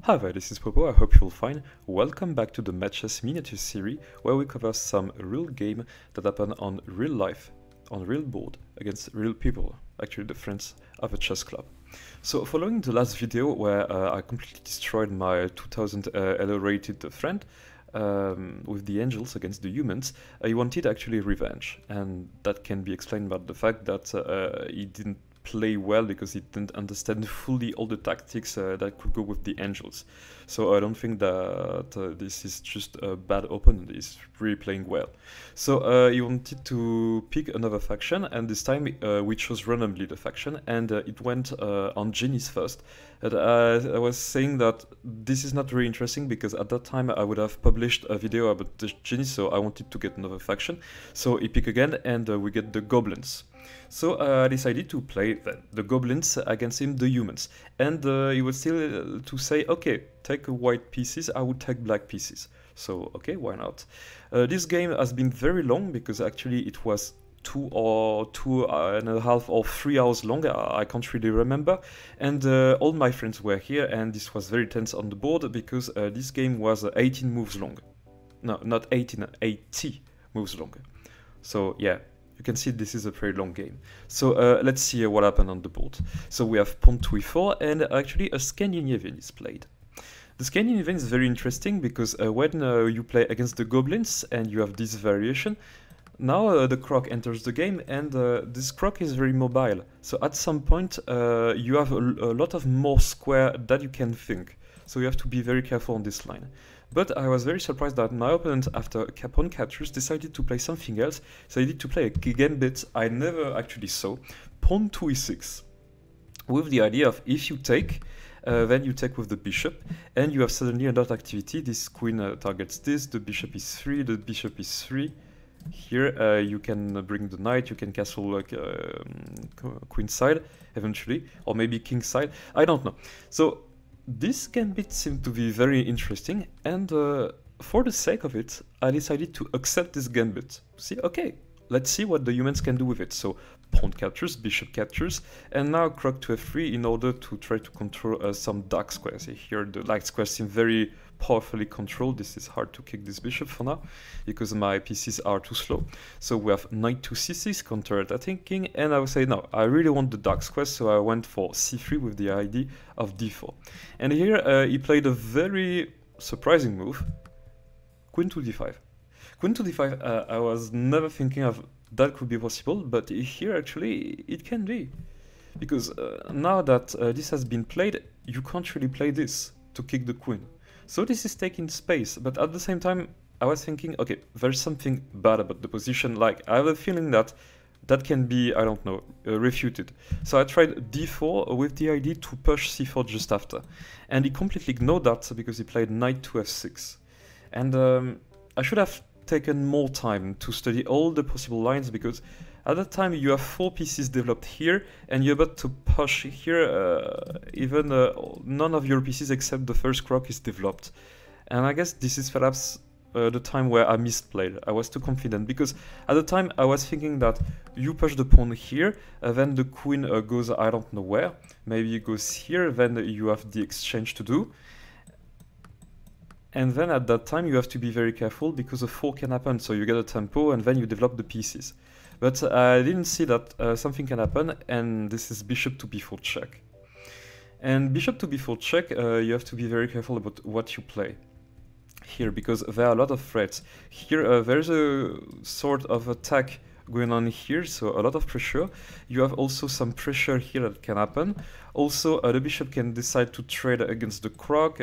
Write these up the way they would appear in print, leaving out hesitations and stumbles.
Hi there, this is Popo, I hope you'll fine. Welcome back to the Matchess miniature series, where we cover some real game that happen on real life, on real board, against real people, actually the friends of a chess club. So following the last video where I completely destroyed my 2000 Elo rated friend with the angels against the humans, he wanted actually revenge, and that can be explained by the fact that he didn't play well because he didn't understand fully all the tactics that could go with the angels. So I don't think that this is just a bad opponent, he's really playing well. So he wanted to pick another faction, and this time we chose randomly the faction, and it went on genies first. And I was saying that this is not very interesting because at that time I would have published a video about the genies, so I wanted to get another faction. So he picked again, and we get the goblins. So I decided to play the goblins against him, the humans. And he was still to say, okay, take white pieces, I would take black pieces. So, okay, why not? This game has been very long because actually it was 2.5 or 3 hours long, I can't really remember. And all my friends were here, and this was very tense on the board because this game was 18 moves long. No, not 18, 80 moves long. So, yeah. You can see this is a very long game. So let's see what happened on the board. So we have pawn to e4, and actually a Scandinavian is played. The Scandinavian is very interesting because when you play against the goblins and you have this variation, now the croc enters the game, and this croc is very mobile. So at some point you have a lot of more square that you can think. So you have to be very careful on this line. But I was very surprised that my opponent, after pawn captures, decided to play something else. Decided to play a gambit I never actually saw, pawn to e6, with the idea of if you take, then you take with the bishop, and you have suddenly a lot of activity. This queen targets this, the bishop is 3, the bishop is 3. Here you can bring the knight, you can castle like queen side eventually, or maybe king side, I don't know. So this gambit seemed to be very interesting, and for the sake of it, I decided to accept this gambit. See, okay, let's see what the humans can do with it. So pawn captures, bishop captures, and now croc to f3 in order to try to control some dark squares. Here the light squares seem very powerfully controlled. This is hard to kick this bishop for now because my pieces are too slow. So we have knight to c6, counter-attacking, and I would say no, I really want the dark squares, so I went for c3 with the idea of d4. And here he played a very surprising move, queen to d5. Queen to d5, I was never thinking of that could be possible, but here actually it can be. Because now that this has been played, you can't really play this to kick the queen. So this is taking space, but at the same time I was thinking, okay, there's something bad about the position, like I have a feeling that that can be, I don't know, refuted. So I tried d4 with the idea to push c4 just after. And he completely ignored that because he played knight to f6. And I should have taken more time to study all the possible lines, because at that time you have 4 pieces developed here, and you're about to push here, even none of your pieces except the first croc is developed. And I guess this is perhaps the time where I misplayed. I was too confident, because at the time I was thinking that you push the pawn here, then the queen goes I don't know where, maybe it goes here, then you have the exchange to do. And then at that time you have to be very careful because a 4 can happen, so you get a tempo and then you develop the pieces. But I didn't see that something can happen, and this is bishop to b4 check. And bishop to b4 check, you have to be very careful about what you play here, because there are a lot of threats. Here there's a sort of attack going on here, so a lot of pressure. You have also some pressure here that can happen. Also the bishop can decide to trade against the croc.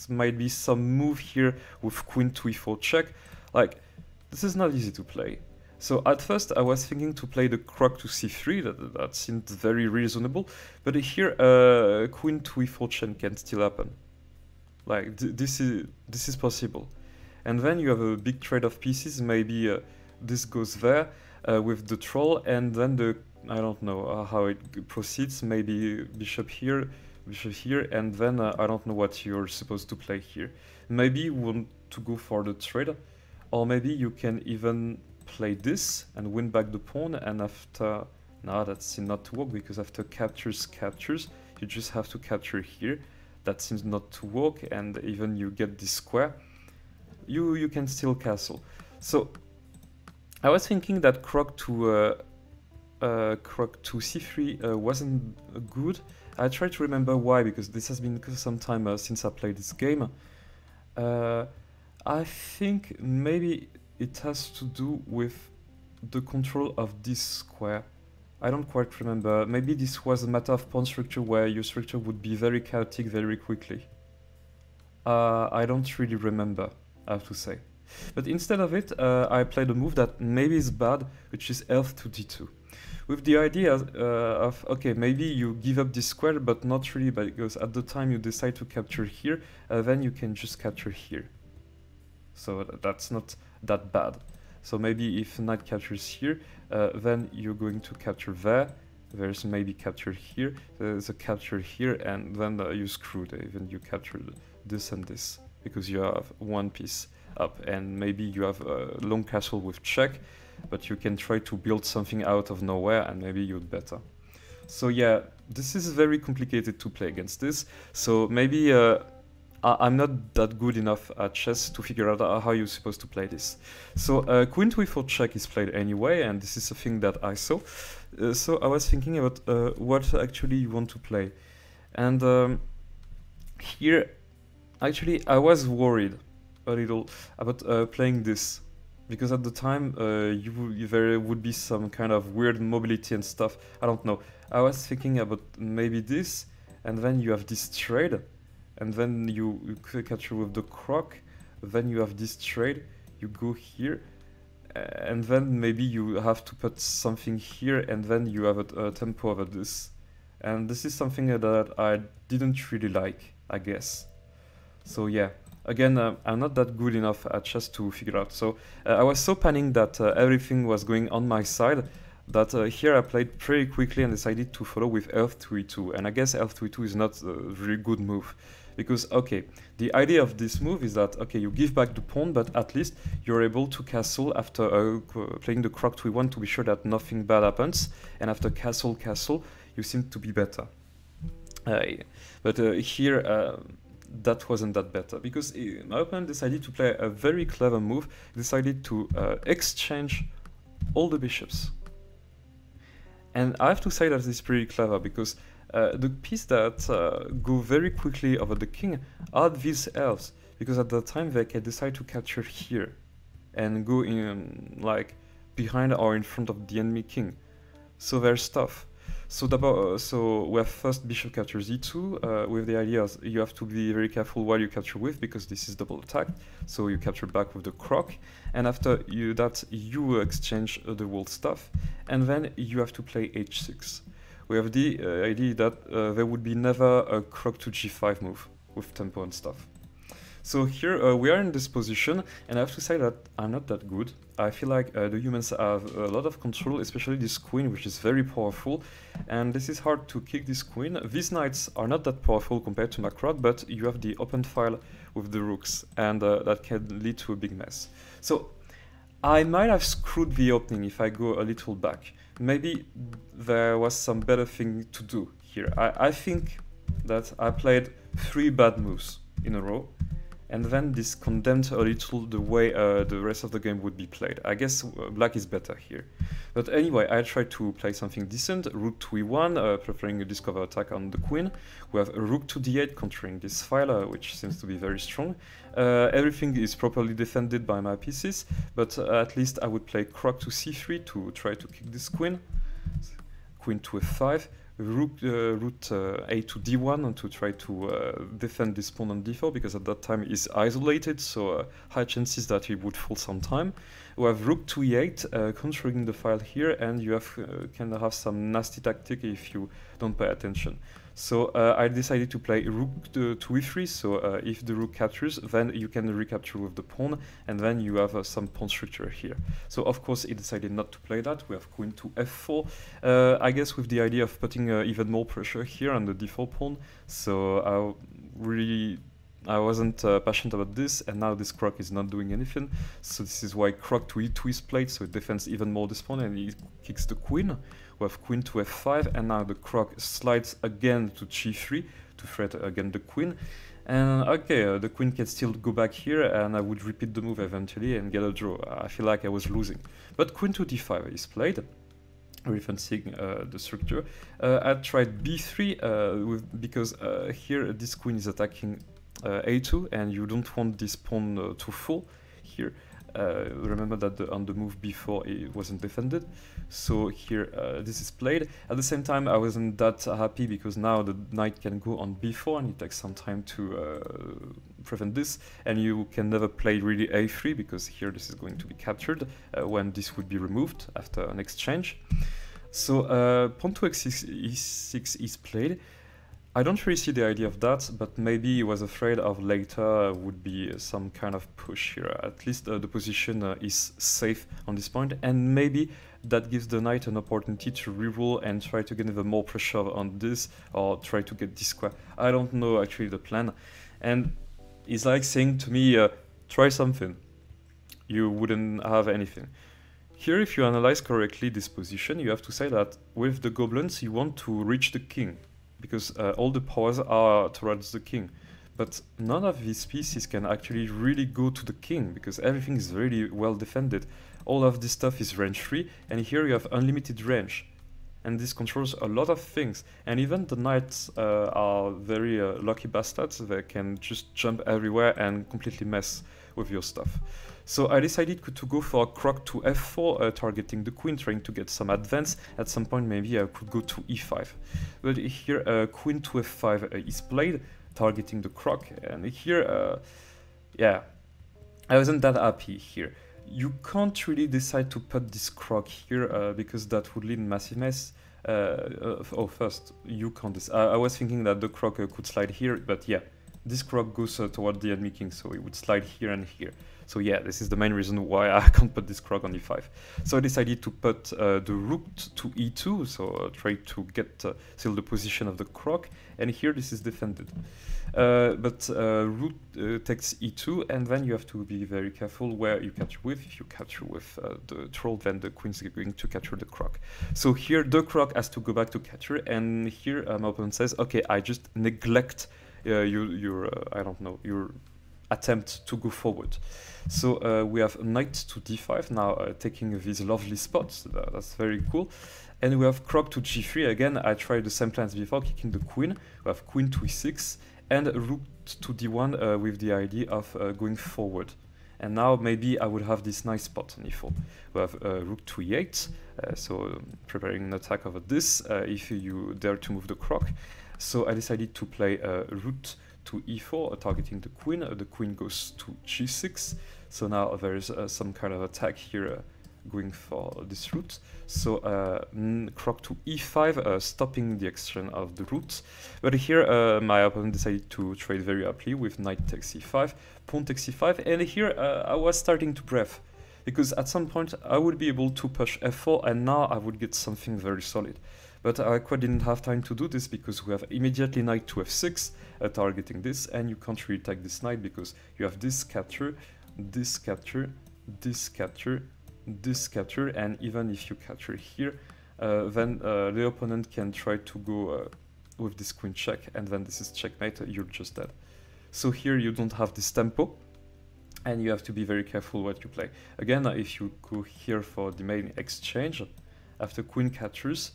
Might be some move here with queen to e4 check. Like, this is not easy to play. So at first I was thinking to play the croc to c3, that seemed very reasonable, but here queen to e4 check can still happen. Like, this is possible. And then you have a big trade of pieces, maybe this goes there with the troll, and then I don't know how it proceeds, maybe bishop here, and then I don't know what you're supposed to play here. Maybe you want to go for the trade, or maybe you can even play this and win back the pawn, and after... No, that seems not to work, because after captures, you just have to capture here. that seems not to work, and even you get this square, you can still castle. So I was thinking that Croc to c3 wasn't good. I try to remember why, because this has been some time since I played this game. I think maybe it has to do with the control of this square. I don't quite remember. Maybe this was a matter of pawn structure where your structure would be very chaotic very quickly. I don't really remember, I have to say. But instead of it, I played a move that maybe is bad, which is elf to d2. With the idea of, okay, maybe you give up this square, but not really, because at the time you decide to capture here, then you can just capture here. So that's not that bad. So maybe if knight captures here, then you're going to capture there. There's maybe capture here, there's a capture here, and then you screwed. Even you capture this and this, because you have one piece up, and maybe you have a long castle with check, but you can try to build something out of nowhere, and maybe you'd better. So yeah, this is very complicated to play against this, so maybe I'm not that good enough at chess to figure out how you're supposed to play this. So queen to e4 check is played anyway, and this is a thing that I saw. So I was thinking about what actually you want to play. And here, actually, I was worried a little about playing this, because at the time there would be some kind of weird mobility and stuff. I don't know. I was thinking about maybe this, and then you have this trade, and then you capture with the croc, then you have this trade, you go here, and then maybe you have to put something here, and then you have a tempo over this. And this is something that I didn't really like, I guess. So yeah, again, I'm not that good enough at chess to figure out. So I was so panicking that everything was going on my side, that here I played pretty quickly and decided to follow with elf to e2. And I guess elf to e2 is not a really good move. Because, okay, the idea of this move is that, okay, you give back the pawn, but at least you're able to castle after playing the croc to e1 to be sure that nothing bad happens. And after castle, castle, you seem to be better. But here, that wasn't that better. Because my opponent decided to play a very clever move, decided to exchange all the bishops. And I have to say that it's pretty clever, because the piece that go very quickly over the king are these elves, because at that time they can decide to capture here and go in like behind or in front of the enemy king. So there's tough. So we have first bishop captures e2 with the idea you have to be very careful while you capture with, because this is double attack. So you capture back with the croc, and after that you exchange the whole stuff, and then you have to play h6. We have the idea that there would be never a croc to g5 move with tempo and stuff. So here we are in this position, and I have to say that I'm not that good. I feel like the humans have a lot of control, especially this queen, which is very powerful, and this is hard to kick this queen. These knights are not that powerful compared to my croc, but you have the open file with the rooks, and that can lead to a big mess. So I might have screwed the opening if I go a little back. Maybe there was some better thing to do here. I think that I played 3 bad moves in a row, and then this condemned a little the way the rest of the game would be played. I guess black is better here. But anyway, I tried to play something decent. Rook to e1, preferring a discover attack on the queen. We have a rook to d8 countering this file, which seems to be very strong. Everything is properly defended by my pieces, but at least I would play croc to c3 to try to kick this queen. Queen to f5. Rook a to d1 and to try to defend this pawn on d4, because at that time he's isolated, so high chances that he would fall sometime. We have rook to e8, controlling the file here, and you can have some nasty tactic if you don't pay attention. So I decided to play rook to e3, so if the rook captures, then you can recapture with the pawn, and then you have some pawn structure here. So of course he decided not to play that. We have queen to f4, I guess with the idea of putting even more pressure here on the d4 pawn. So I wasn't passionate about this, and now this croc is not doing anything. So this is why croc to e2 is played, so it defends even more this pawn, and he kicks the queen. We have queen to f5, and now the croc slides again to g3 to threat again the queen. And okay, the queen can still go back here, and I would repeat the move eventually and get a draw. I feel like I was losing. But queen to d5 is played, referencing the structure. I tried b3 because here this queen is attacking a2, and you don't want this pawn to fall here. Remember that on the move before it wasn't defended, so here this is played. At the same time, I wasn't that happy because now the knight can go on b4 and it takes some time to prevent this, and you can never play really a3 because here this is going to be captured when this would be removed after an exchange. So pawn to e6 is played. I don't really see the idea of that, but maybe he was afraid of later would be some kind of push here. At least the position is safe on this point, and maybe that gives the knight an opportunity to reroll and try to get even more pressure on this, or try to get this square. I don't know actually the plan, and it's like saying to me, try something. You wouldn't have anything. Here, if you analyze correctly this position, you have to say that with the goblins you want to reach the king, because all the powers are towards the king. But none of these pieces can actually really go to the king, because everything is really well defended. All of this stuff is range free, and here you have unlimited range. And this controls a lot of things. And even the knights are very lucky bastards. They can just jump everywhere and completely mess with your stuff. So I decided to go for a crock to f4, targeting the queen, trying to get some advance. At some point maybe I could go to e5. But here queen to f5 is played, targeting the crock. And here, yeah, I wasn't that happy here. You can't really decide to put this crock here because that would lead massive mess. First, you can't decide. I was thinking that the crock could slide here, but yeah, this crock goes toward the enemy king, so it would slide here and here. So yeah, this is the main reason why I can't put this crock on e5. So I decided to put the rook to e2, so try to get still the position of the crock, and here this is defended. But rook takes e2, and then you have to be very careful where you capture with. If you capture with the troll, then the queen's going to capture the crock. So here the crock has to go back to capture, and here my opponent says, okay, I just neglect your I don't know, your attempt to go forward. So we have knight to d5 now, taking these lovely spots. That's very cool. And we have crock to g3. Again, I tried the same plans before, kicking the queen. We have queen to e6 and rook to d1 with the idea of going forward. And now maybe I would have this nice spot on e4. We have rook to e8, so preparing an attack over this if you dare to move the crock. So I decided to play rook to e4, targeting the queen. The queen goes to g6. So now there is some kind of attack here going for this route. So crock to e5, stopping the extension of the route. But here my opponent decided to trade very happily with knight takes e5, pawn takes e5, and here I was starting to breathe, because at some point I would be able to push f4, and now I would get something very solid. But I quite didn't have time to do this because we have immediately knight to f6 targeting this, and you can't really take this knight because you have this capture, this capture, this capture, this capture, and even if you capture here, then the opponent can try to go with this queen check, and then this is checkmate, you're just dead. So here you don't have this tempo, and you have to be very careful what you play. Again, if you go here for the main exchange, after queen captures,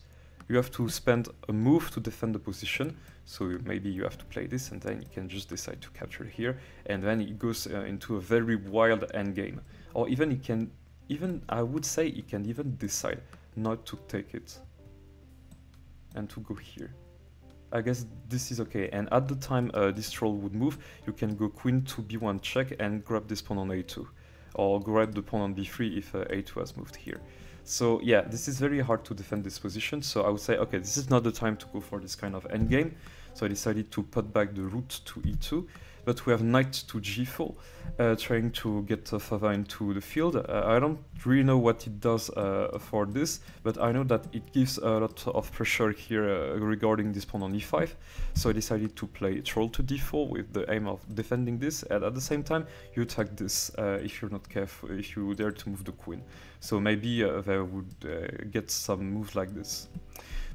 you have to spend a move to defend the position, so maybe you have to play this, and then you can just decide to capture here, and then it goes into a very wild endgame. Or even you can, I would say you can even decide not to take it and to go here. I guess this is okay, and at the time this troll would move, you can go queen to b1 check and grab this pawn on a2, or grab the pawn on b3 if a2 has moved here. So yeah, this is very hard to defend this position, so I would say, okay, this is not the time to go for this kind of endgame, so I decided to put back the rook to e2, but we have knight to g4, trying to get further into the field. I don't really know what it does for this, but I know that it gives a lot of pressure here regarding this pawn on e5, so I decided to play troll to d4 with the aim of defending this, and at the same time you attack this if you're not careful, if you dare to move the queen. So maybe they would get some moves like this.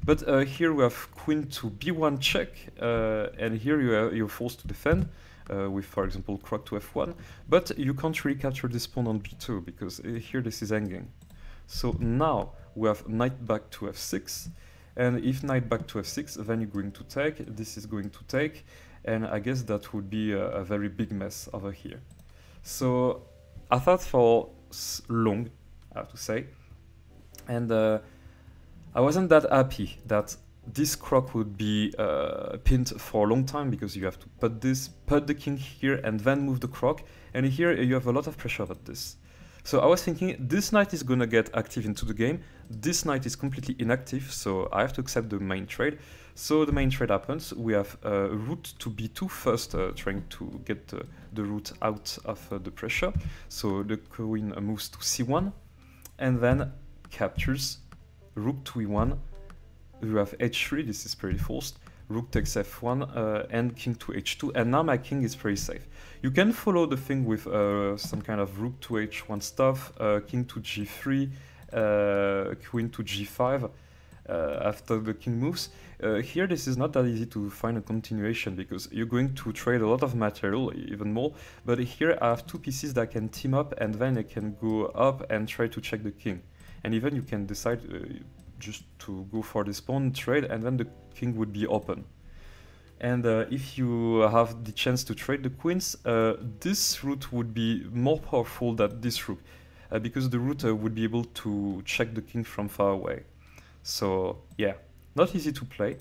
But here we have queen to b1 check, and here you're forced to defend with, for example, crook to f1. But you can't really capture this pawn on b2 because here this is hanging. So now we have knight back to f6, and if knight back to f6, then you're going to take. This is going to take, and I guess that would be a very big mess over here. So I thought for long, I have to say, and I wasn't that happy that this crook would be pinned for a long time because you have to put the king here and then move the crook, and here you have a lot of pressure about this. So I was thinking this knight is gonna get active into the game, this knight is completely inactive, so I have to accept the main trade. So the main trade happens, we have rook to b2 first, trying to get the rook out of the pressure. So the queen moves to c1, and then captures, rook to e1, you have h3, this is pretty forced, rook takes f1, and king to h2, and now my king is pretty safe. You can follow the thing with some kind of rook to h1 stuff, king to g3, queen to g5, after the king moves. Here this is not that easy to find a continuation because you're going to trade a lot of material, even more, but here I have two pieces that can team up and then I can go up and try to check the king. And even you can decide just to go for this pawn trade and then the king would be open. And if you have the chance to trade the queens, this route would be more powerful than this rook, because the rook would be able to check the king from far away. So yeah, not easy to play.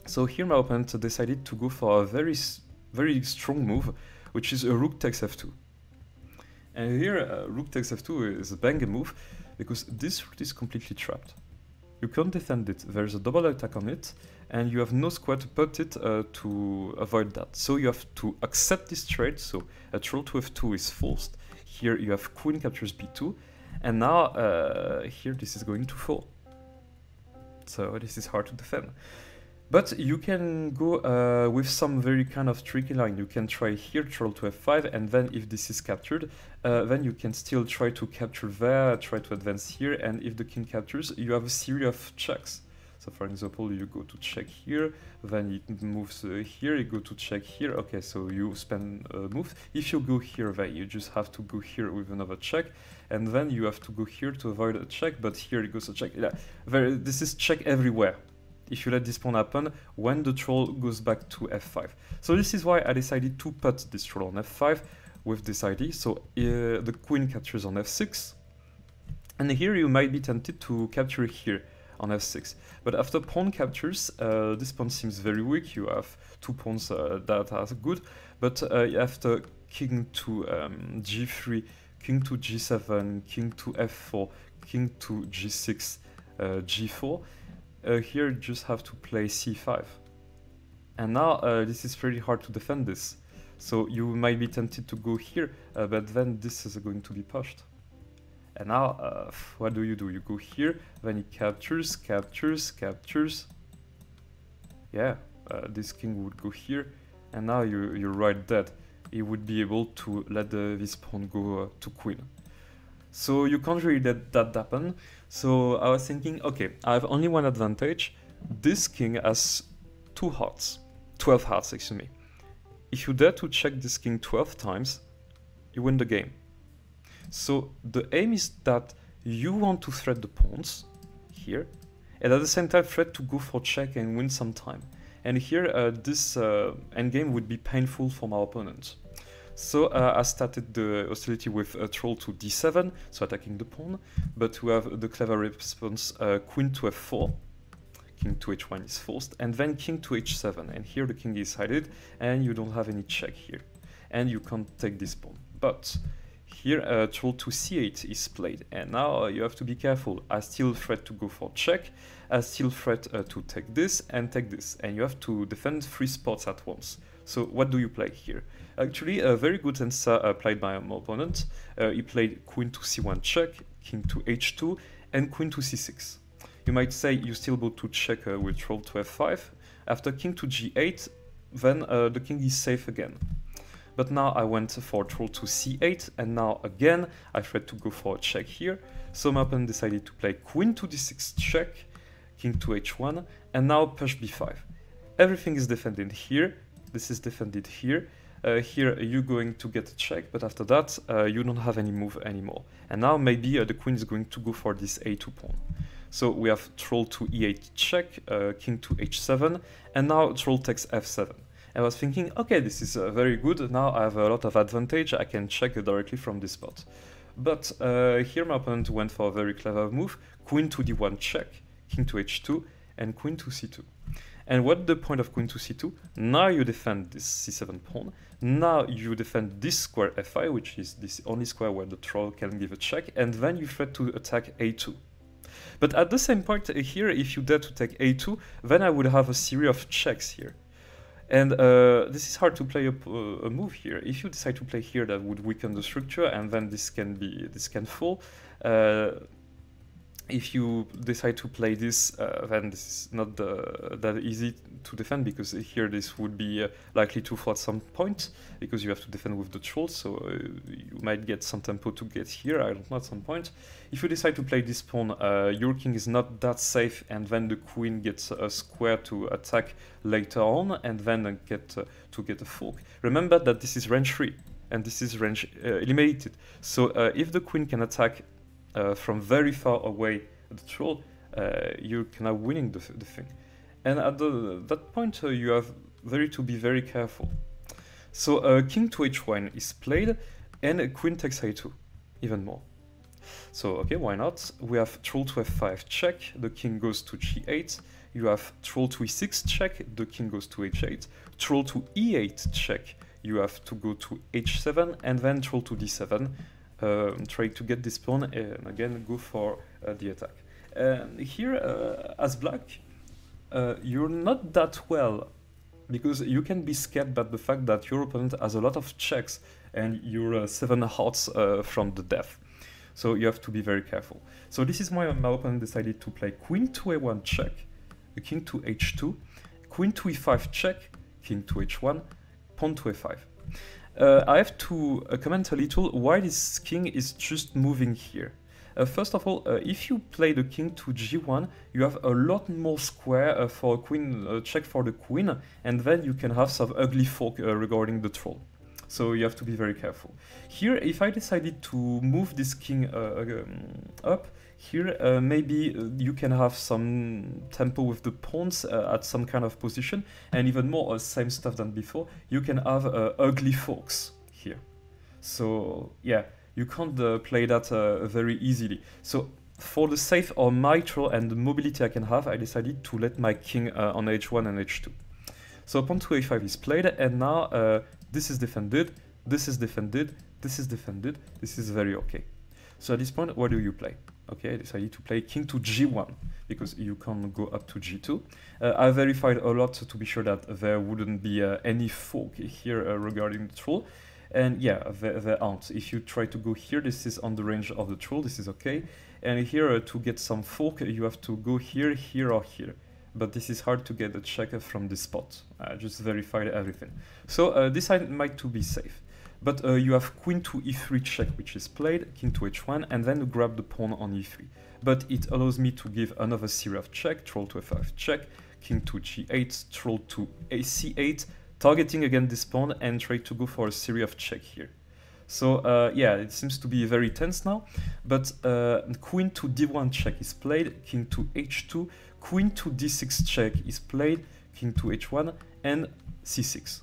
So here my opponent decided to go for a very strong move, which is a rook takes f2. And here rook takes f2 is a banger move, because this rook is completely trapped. You can't defend it, there's a double attack on it, and you have no square to put it to avoid that. So you have to accept this trade, so a troll to f2 is forced. Here you have queen captures b2, and now here this is going to fall. So this is hard to defend. But you can go with some very kind of tricky line. You can try here troll to f5, and then if this is captured, then you can still try to capture there, try to advance here, and if the king captures, you have a series of checks. So for example, you go to check here, then it moves here, you go to check here, okay, so you spend a move. If you go here, then you just have to go here with another check, and then you have to go here to avoid a check, but here it goes a check. Yeah, this is check everywhere. If you let this pawn happen, when the troll goes back to f5. So this is why I decided to put this troll on f5 with this idea. So the queen captures on f6, and here you might be tempted to capture here on f6. But after pawn captures, this pawn seems very weak. You have two pawns that are good, but after king to g3, king to g7, king to f4, king to g6, g4, here you just have to play c5. And now this is pretty hard to defend this. So you might be tempted to go here, but then this is going to be pushed. And now, what do? You go here, then he captures. Yeah, this king would go here, and now you're right dead. He would be able to let this pawn go to queen. So you can't really let that happen. So I was thinking, okay, I have only one advantage. This king has 12 hearts, excuse me. If you dare to check this king 12 times, you win the game. So the aim is that you want to threat the pawns here, and at the same time threat to go for check and win some time. And here this endgame would be painful for my opponent. So I started the hostility with a troll to d7, so attacking the pawn, but we have the clever response queen to f4, king to h1 is forced, and then king to h7, and here the king is hidden, and you don't have any check here, and you can't take this pawn. But here troll to c8 is played, and now you have to be careful. I still threat to go for check, I still threat to take this, and you have to defend 3 spots at once. So what do you play here? Actually, a very good answer played by my opponent. He played queen to c1 check, king to h2, and queen to c6. You might say you still go to check with troll to f5. After king to g8, then the king is safe again. But now I went for troll to c8, and now again I tried to go for a check here. So my opponent decided to play queen to d6 check, king to h1, and now push b5. Everything is defended here, this is defended here. Here you're going to get a check, but after that you don't have any move anymore. And now maybe the queen is going to go for this a2 pawn. So we have troll to e8 check, king to h7, and now troll takes f7. I was thinking, okay, this is very good, now I have a lot of advantage, I can check directly from this spot. But here my opponent went for a very clever move, queen to d1 check, king to h2, and queen to c2. And what's the point of queen to c2? Now you defend this c7 pawn, now you defend this square fi, which is this only square where the troll can give a check, and then you threat to attack a2. But at the same point here, if you dare to take a2, then I would have a series of checks here. And this is hard to play a move here. If you decide to play here, that would weaken the structure, and then this can fall. If you decide to play this, then this is not that easy to defend, because here this would be likely to fall at some point, because you have to defend with the troll, so you might get some tempo to get here, I don't know, at some point. If you decide to play this pawn, your king is not that safe, and then the queen gets a square to attack later on, and then get a fork. Remember that this is range 3, and this is range eliminated, so if the queen can attack from very far away the troll, you're kind of winning the thing. And at that point, you have to be very careful. So king to h1 is played, and queen takes a2, even more. So okay, why not? We have troll to f5 check, the king goes to g8. You have troll to e6 check, the king goes to h8. Troll to e8 check, you have to go to h7, and then troll to d7. Try to get this pawn and again go for the attack. Here, as black, you're not that well, because you can be scared by the fact that your opponent has a lot of checks and you're 7 hearts from the death. So you have to be very careful. So this is why my opponent decided to play queen to a1 check, king to h2, queen to e5 check, king to h1, pawn to a5. I have to comment a little why this king is just moving here. First of all, if you play the king to g1, you have a lot more square for a queen check for the queen, and then you can have some ugly fork regarding the troll. So you have to be very careful. Here, if I decided to move this king up, here maybe you can have some tempo with the pawns at some kind of position, and even more, same stuff than before, you can have ugly forks here. So yeah, you can't play that very easily. So for the sake of my troll and the mobility I can have, I decided to let my king on h1 and h2. So pawn to a5 is played, and now this is defended, this is defended, this is defended, this is very okay. So at this point, what do you play? Okay, I decided to play king to g1, because you can't go up to g2. I verified a lot to be sure that there wouldn't be any fork here regarding the troll. And yeah, there aren't. If you try to go here, this is on the range of the troll, this is okay. And here, to get some fork, you have to go here, here, or here. But this is hard to get a check from this spot. I just verified everything. So this side might to be safe. But you have queen to e3 check, which is played, king to h1, and then grab the pawn on e3. But it allows me to give another series of check, troll to f5 check, king to g8, troll to c8, targeting again this pawn and try to go for a series of check here. So yeah, it seems to be very tense now, but queen to d1 check is played, king to h2, queen to d6 check is played, king to h1, and c6.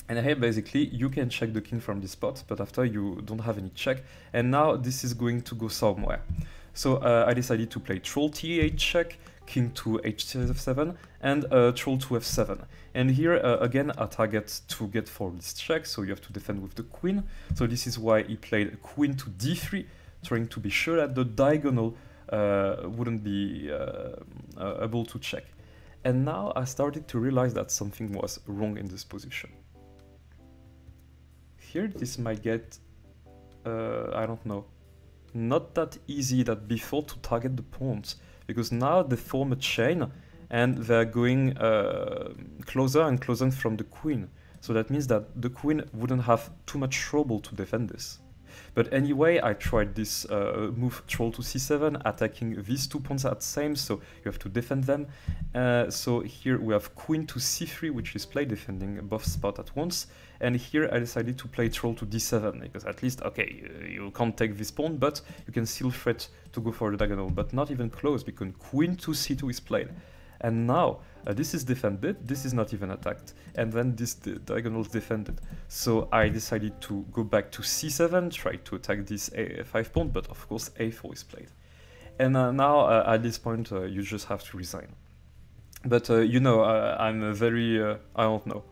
And here basically you can check the king from this spot, but after you don't have any check, and now this is going to go somewhere. So I decided to play troll to e8 check, king to h7, and troll to f7. And here again a target to get for this check, so you have to defend with the queen. So this is why he played queen to d3, trying to be sure that the diagonal wouldn't be able to check. And now I started to realize that something was wrong in this position. Here this might get, I don't know, not that easy that before to target the pawns, because now they form a chain and they're going closer and closer from the queen. So that means that the queen wouldn't have too much trouble to defend this. But anyway, I tried this move troll to c7, attacking these 2 pawns at the same, so you have to defend them. So here we have queen to c3, which is played, defending both spots at once. And here I decided to play troll to d7, because at least, okay, you can't take this pawn, but you can still threat to go for the diagonal, but not even close, because queen to c2 is played. And now, this is defended, this is not even attacked, and then this diagonal is defended. So I decided to go back to c7, try to attack this a5 pawn, but of course a4 is played. And now, at this point, you just have to resign. But you know, I'm a very, I don't know,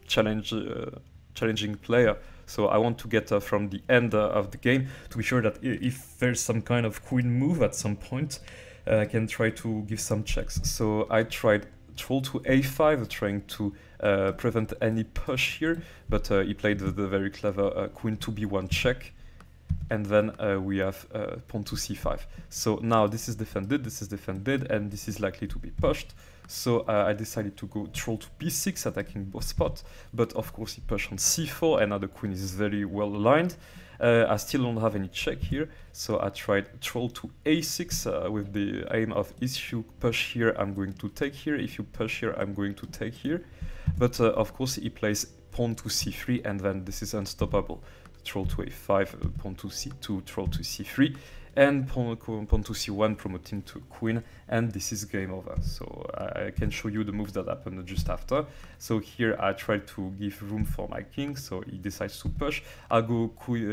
challenging player, so I want to get from the end of the game to be sure that if there's some kind of queen move at some point, I can try to give some checks. So I tried troll to a5, trying to prevent any push here, but he played the very clever queen to b1 check, and then we have pawn to c5. So now this is defended, and this is likely to be pushed. So I decided to go troll to b6, attacking both spots, but of course he pushed on c4, and now the queen is very well aligned. I still don't have any check here, so I tried troll to a6 with the aim of, if you push here, I'm going to take here, if you push here, I'm going to take here. But of course he plays pawn to c3, and then this is unstoppable. Troll to a5, pawn to c2, troll to c3, and pawn to c1, promoting to queen, and this is game over. So I can show you the moves that happened just after. So here I try to give room for my king, so he decides to push. I go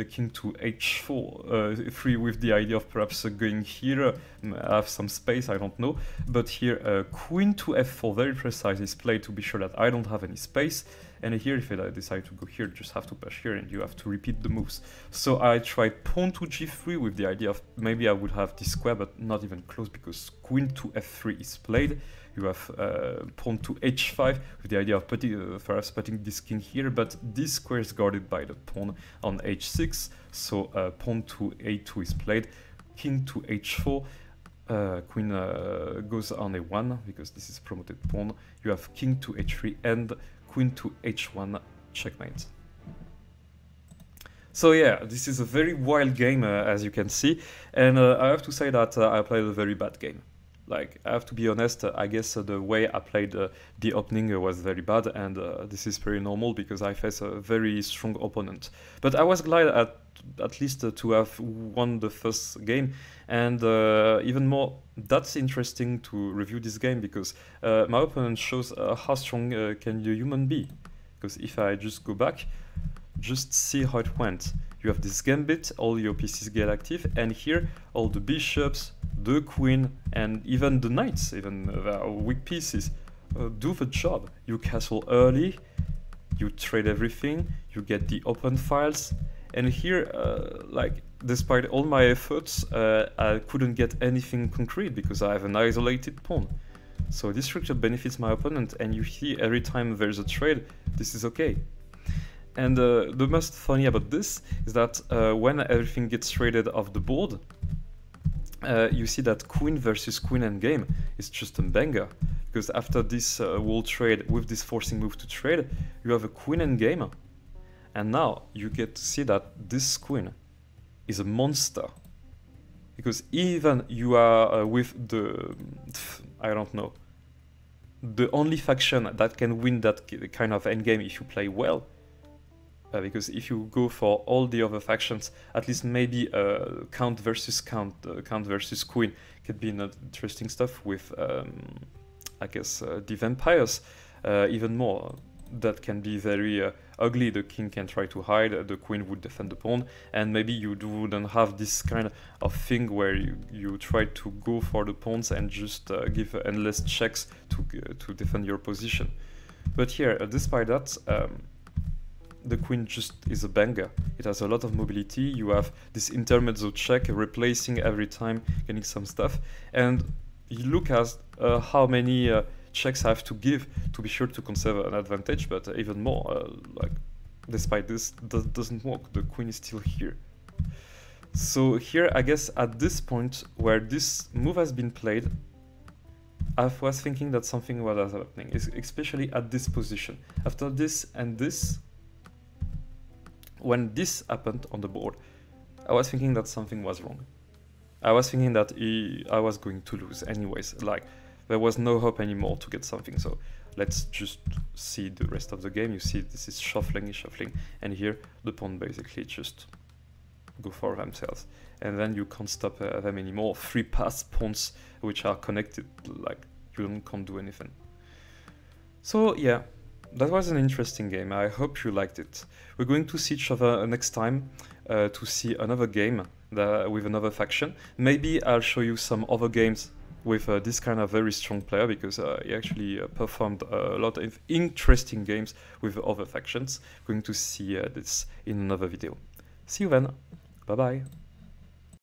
king to h4, 3 with the idea of perhaps going here, have some space, I don't know. But here queen to f4, very precise, is played to be sure that I don't have any space. And here, if I decide to go here, you just have to push here, and you have to repeat the moves. So I tried pawn to g3 with the idea of maybe I would have this square, but not even close, because queen to f3 is played. You have pawn to h5 with the idea of perhaps putting this king here, but this square is guarded by the pawn on h6. So pawn to a2 is played, king to h4. Queen goes on a1 because this is promoted pawn. You have king to h3 and queen to h1, checkmate. So yeah, this is a very wild game, as you can see, and I have to say that I played a very bad game. Like, I have to be honest, I guess the way I played the opening was very bad, and this is very normal because I face a very strong opponent. But I was glad at least to have won the first game, and even more, that's interesting to review this game because my opponent shows how strong can a human be. Because if I just go back, just see how it went. You have this gambit, all your pieces get active, and here all the bishops, the queen, and even the knights, even weak pieces, do the job. You castle early, you trade everything, you get the open files, and here, like, despite all my efforts, I couldn't get anything concrete because I have an isolated pawn. So this structure benefits my opponent, and you see every time there's a trade, this is okay. And the most funny about this is that when everything gets traded off the board, you see that queen versus queen endgame is just a banger. Because after this wall trade with this forcing move to trade, you have a queen endgame. And now you get to see that this queen is a monster. Because even you are with the, I don't know, the only faction that can win that kind of endgame if you play well. Because if you go for all the other factions, at least maybe count versus count, count versus queen could be interesting stuff with, I guess, the vampires, even more. That can be very ugly. The king can try to hide, the queen would defend the pawn, and maybe you wouldn't have this kind of thing where you try to go for the pawns and just give endless checks to defend your position. But here, despite that, the queen just is a banger. It has a lot of mobility. You have this intermezzo check replacing every time, getting some stuff, and you look at how many checks I have to give to be sure to conserve an advantage, but even more, like, despite this, doesn't work. The queen is still here. So here, I guess, at this point where this move has been played, I was thinking that something was happening, especially at this position. After this and this, when this happened on the board, I was thinking that something was wrong. I was thinking that I was going to lose anyways, like there was no hope anymore to get something. So let's just see the rest of the game. You see this is shuffling, and here the pawn basically just go for themselves, and then you can't stop them anymore. 3 passed pawns which are connected, like you can't do anything. So yeah, that was an interesting game. I hope you liked it. We're going to see each other next time to see another game with another faction. Maybe I'll show you some other games with this kind of very strong player, because he actually performed a lot of interesting games with other factions. Going to see this in another video. See you then. Bye bye.